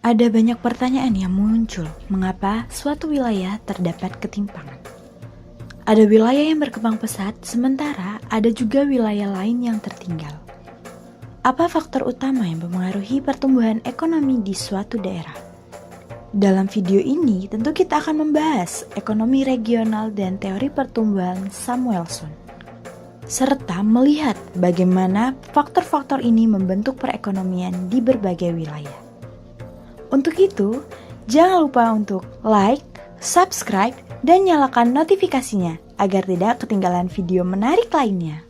Ada banyak pertanyaan yang muncul, mengapa suatu wilayah terdapat ketimpangan. Ada wilayah yang berkembang pesat, sementara ada juga wilayah lain yang tertinggal. Apa faktor utama yang mempengaruhi pertumbuhan ekonomi di suatu daerah? Dalam video ini, tentu kita akan membahas ekonomi regional dan teori pertumbuhan Samuelson, serta melihat bagaimana faktor-faktor ini membentuk perekonomian di berbagai wilayah. Untuk itu, jangan lupa untuk like, subscribe, dan nyalakan notifikasinya agar tidak ketinggalan video menarik lainnya.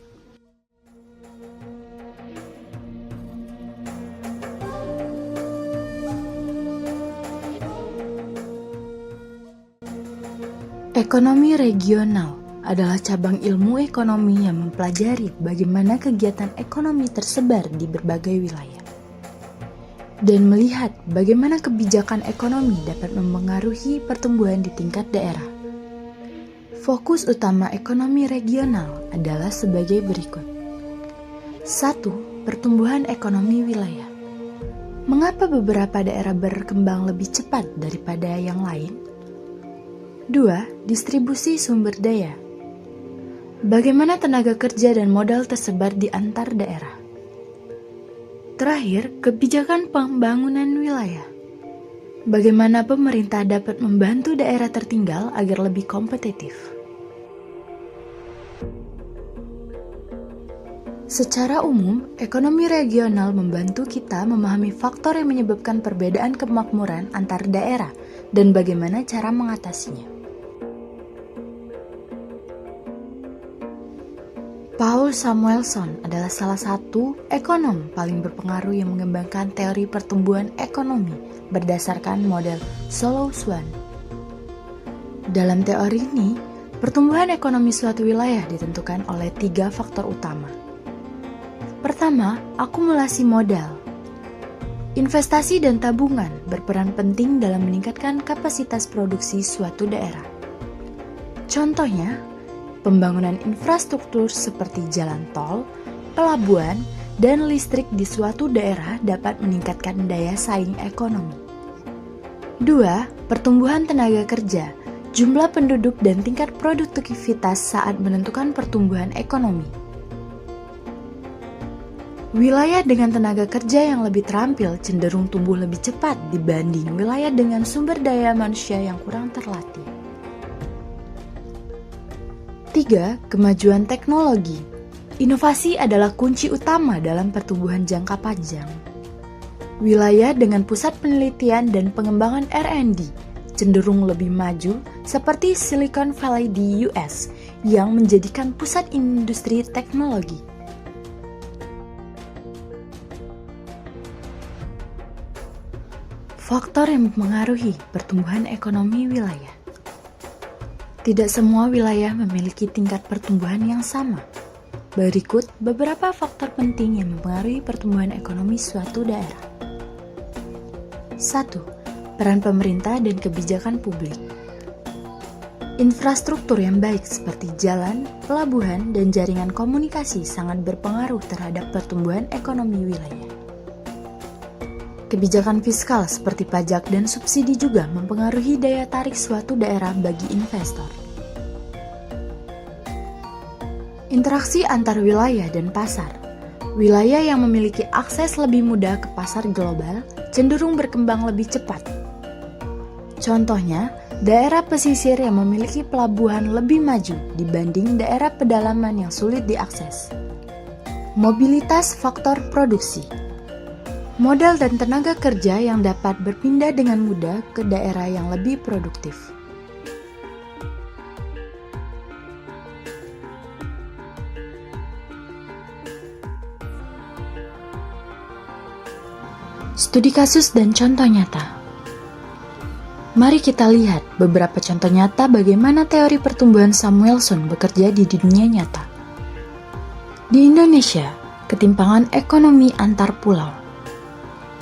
Ekonomi regional adalah cabang ilmu ekonomi yang mempelajari bagaimana kegiatan ekonomi tersebar di berbagai wilayah dan melihat bagaimana kebijakan ekonomi dapat mempengaruhi pertumbuhan di tingkat daerah. Fokus utama ekonomi regional adalah sebagai berikut. 1. Pertumbuhan ekonomi wilayah. Mengapa beberapa daerah berkembang lebih cepat daripada yang lain? 2. Distribusi sumber daya. Bagaimana tenaga kerja dan modal tersebar di antar daerah? Terakhir, kebijakan pembangunan wilayah. Bagaimana pemerintah dapat membantu daerah tertinggal agar lebih kompetitif? Secara umum, ekonomi regional membantu kita memahami faktor yang menyebabkan perbedaan kemakmuran antar daerah dan bagaimana cara mengatasinya. Paul Samuelson adalah salah satu ekonom paling berpengaruh yang mengembangkan teori pertumbuhan ekonomi berdasarkan model Solow-Swan. Dalam teori ini, pertumbuhan ekonomi suatu wilayah ditentukan oleh 3 faktor utama. Pertama, akumulasi modal. Investasi dan tabungan berperan penting dalam meningkatkan kapasitas produksi suatu daerah. Contohnya, pembangunan infrastruktur seperti jalan tol, pelabuhan, dan listrik di suatu daerah dapat meningkatkan daya saing ekonomi. 2. Pertumbuhan tenaga kerja, jumlah penduduk dan tingkat produktivitas saat menentukan pertumbuhan ekonomi. Wilayah dengan tenaga kerja yang lebih terampil cenderung tumbuh lebih cepat dibanding wilayah dengan sumber daya manusia yang kurang terlatih. 3. Kemajuan teknologi. Inovasi adalah kunci utama dalam pertumbuhan jangka panjang. Wilayah dengan pusat penelitian dan pengembangan R&D cenderung lebih maju seperti Silicon Valley di US yang menjadikan pusat industri teknologi. Faktor yang mempengaruhi pertumbuhan ekonomi wilayah. Tidak semua wilayah memiliki tingkat pertumbuhan yang sama. Berikut beberapa faktor penting yang mempengaruhi pertumbuhan ekonomi suatu daerah. 1. Peran pemerintah dan kebijakan publik. Infrastruktur yang baik seperti jalan, pelabuhan, dan jaringan komunikasi sangat berpengaruh terhadap pertumbuhan ekonomi wilayah. Kebijakan fiskal seperti pajak dan subsidi juga mempengaruhi daya tarik suatu daerah bagi investor. Interaksi antar wilayah dan pasar. Wilayah yang memiliki akses lebih mudah ke pasar global cenderung berkembang lebih cepat. Contohnya, daerah pesisir yang memiliki pelabuhan lebih maju dibanding daerah pedalaman yang sulit diakses. Mobilitas faktor produksi. Modal dan tenaga kerja yang dapat berpindah dengan mudah ke daerah yang lebih produktif. Studi kasus dan contoh nyata. Mari kita lihat beberapa contoh nyata bagaimana teori pertumbuhan Samuelson bekerja di dunia nyata. Di Indonesia, ketimpangan ekonomi antar pulau.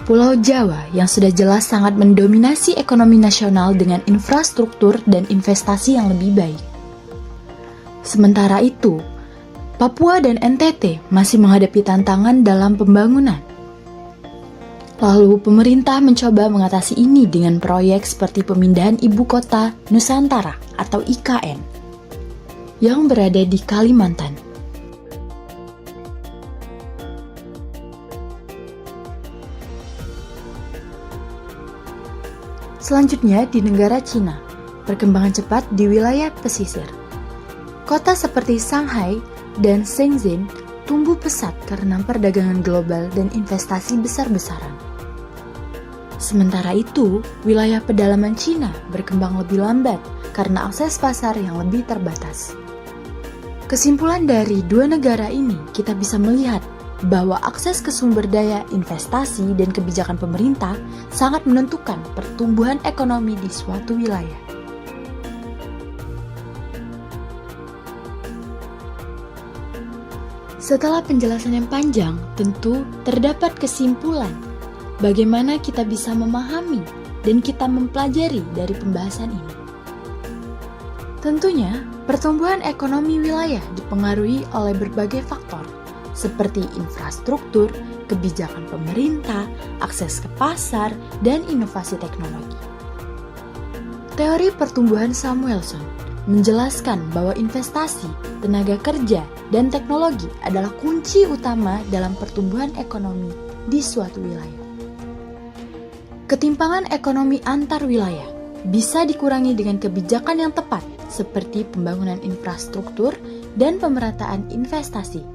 Pulau Jawa yang sudah jelas sangat mendominasi ekonomi nasional dengan infrastruktur dan investasi yang lebih baik. Sementara itu, Papua dan NTT masih menghadapi tantangan dalam pembangunan. Lalu pemerintah mencoba mengatasi ini dengan proyek seperti pemindahan ibu kota Nusantara atau IKN yang berada di Kalimantan. Selanjutnya di negara Cina, perkembangan cepat di wilayah pesisir. Kota seperti Shanghai dan Shenzhen tumbuh pesat karena perdagangan global dan investasi besar-besaran. Sementara itu, wilayah pedalaman Cina berkembang lebih lambat karena akses pasar yang lebih terbatas. Kesimpulan dari dua negara ini, kita bisa melihat bahwa akses ke sumber daya, investasi, dan kebijakan pemerintah sangat menentukan pertumbuhan ekonomi di suatu wilayah. Setelah penjelasan yang panjang, tentu terdapat kesimpulan bagaimana kita bisa memahami dan kita mempelajari dari pembahasan ini. Tentunya, pertumbuhan ekonomi wilayah dipengaruhi oleh berbagai faktor, seperti infrastruktur, kebijakan pemerintah, akses ke pasar, dan inovasi teknologi. Teori pertumbuhan Samuelson menjelaskan bahwa investasi, tenaga kerja, dan teknologi adalah kunci utama dalam pertumbuhan ekonomi di suatu wilayah. Ketimpangan ekonomi antar wilayah bisa dikurangi dengan kebijakan yang tepat seperti pembangunan infrastruktur dan pemerataan investasi